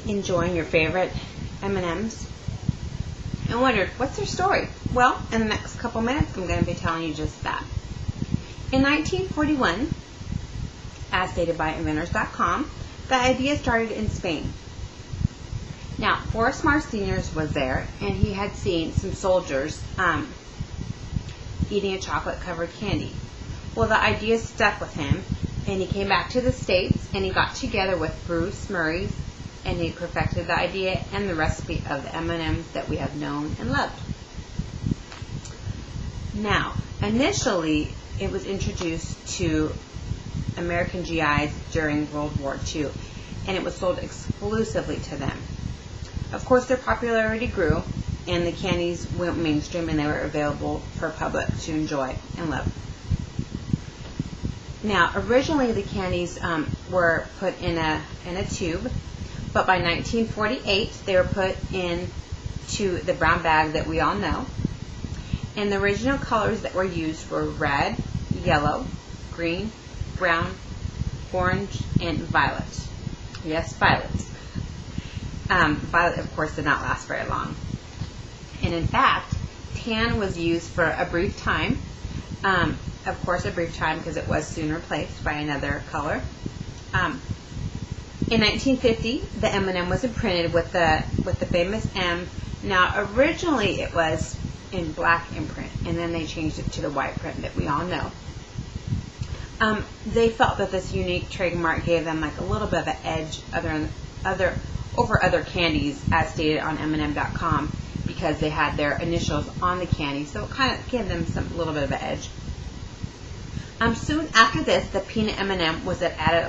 enjoying your favorite M&Ms and wondered, what's their story? Well, in the next couple minutes, I'm going to be telling you just that. In 1941, as stated by inventors.com, the idea started in Spain. Now, Forrest Mars Sr. was there, and he had seen some soldiers eating a chocolate-covered candy. Well, the idea stuck with him, and he came back to the States, and he got together with Bruce Murray, and he perfected the idea and the recipe of the M&Ms that we have known and loved. Now, initially, it was introduced to American GIs during World War II, and it was sold exclusively to them. Of course, their popularity grew, and the candies went mainstream, and they were available for public to enjoy and love. Now, originally the candies were put in a tube, but by 1948 they were put into the brown bag that we all know. And the original colors that were used were red, yellow, green, brown, orange, and violet. Yes, violet. Violet, of course, did not last very long. And in fact, tan was used for a brief time. Of course, a brief time because it was soon replaced by another color. In 1950, the M&M was imprinted with the famous M. Now, originally it was in black imprint, and then they changed it to the white print that we all know. They felt that this unique trademark gave them like a little bit of an edge over other candies, as stated on M&M.com, because they had their initials on the candy, so it kind of gave them a little bit of an edge. Soon after this, the peanut M&M was added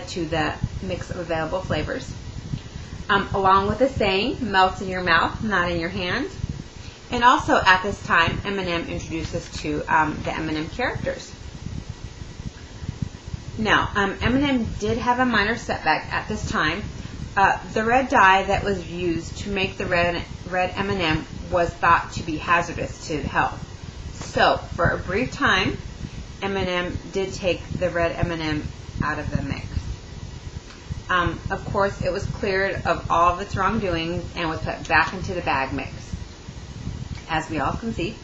to the mix of available flavors, along with the saying, "Melts in your mouth, not in your hand." And also at this time, M&M introduced us to the M&M characters. Now, M&M did have a minor setback at this time. The red dye that was used to make the red M&M was thought to be hazardous to health. So, for a brief time, M&M did take the red M&M out of the mix. Of course, it was cleared of all of its wrongdoings and was put back into the bag mix, as we all can see.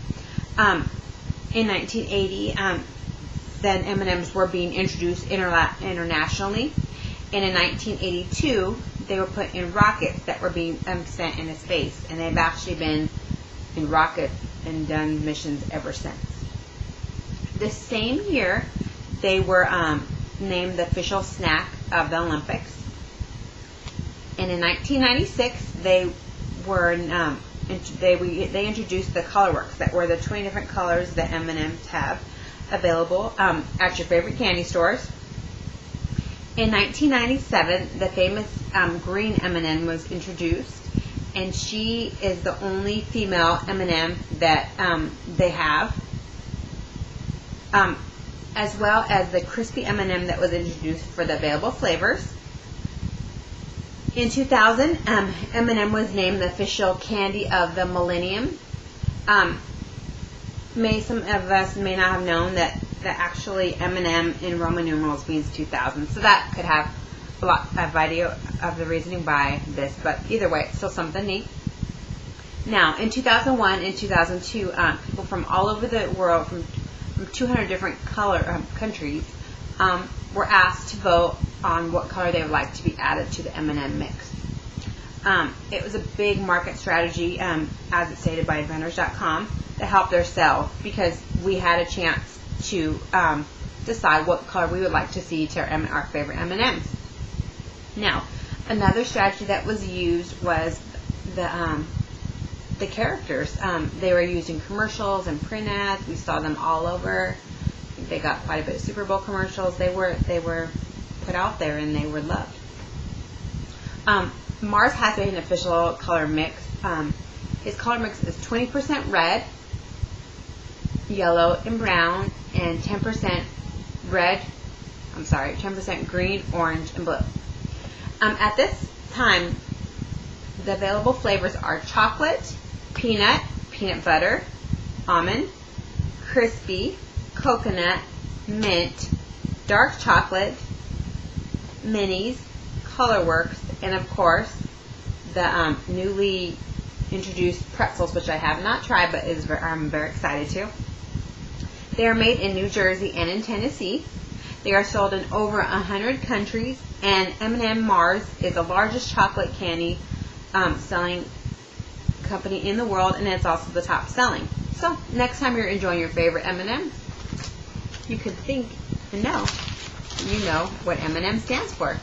In 1980, then M&Ms were being introduced internationally, and in 1982, they were put in rockets that were being sent into space, and they've actually been in rockets and done missions ever since. This same year, they were named the official snack of the Olympics, and in 1996, they introduced the colorworks that were the 20 different colors that M&Ms have available at your favorite candy stores. In 1997, the famous green M&M was introduced, and she is the only female M&M that they have, as well as the crispy M&M that was introduced for the available flavors. In 2000, M&M was named the official candy of the millennium. Some of us may not have known that actually M&M in Roman numerals means 2000. So that could have a lot of idea of the reasoning by this, but either way, it's still something neat. Now, in 2001 and 2002, people from all over the world, from 200 different countries, were asked to vote on what color they would like to be added to the M&M mix. It was a big market strategy, as it's stated by inventors.com, to help their sales, because we had a chance to decide what color we would like to see to our favorite M&Ms. Now, another strategy that was used was the characters. They were used in commercials and print ads. We saw them all over. I think they got quite a bit of Super Bowl commercials. They were put out there, and they were loved. Mars has an official color mix. His color mix is 20% red, yellow, and brown, and 10% green, orange, and blue. At this time, the available flavors are chocolate, peanut butter, almond, crispy, coconut, mint, dark chocolate, minis, colorworks, And of course, the newly introduced pretzels, which I have not tried, but I'm very excited to. They are made in New Jersey and in Tennessee. They are sold in over 100 countries, and M&M Mars is the largest chocolate candy selling company in the world, and it's also the top selling. So next time you're enjoying your favorite M&M, you could think and know, you know what M&M stands for.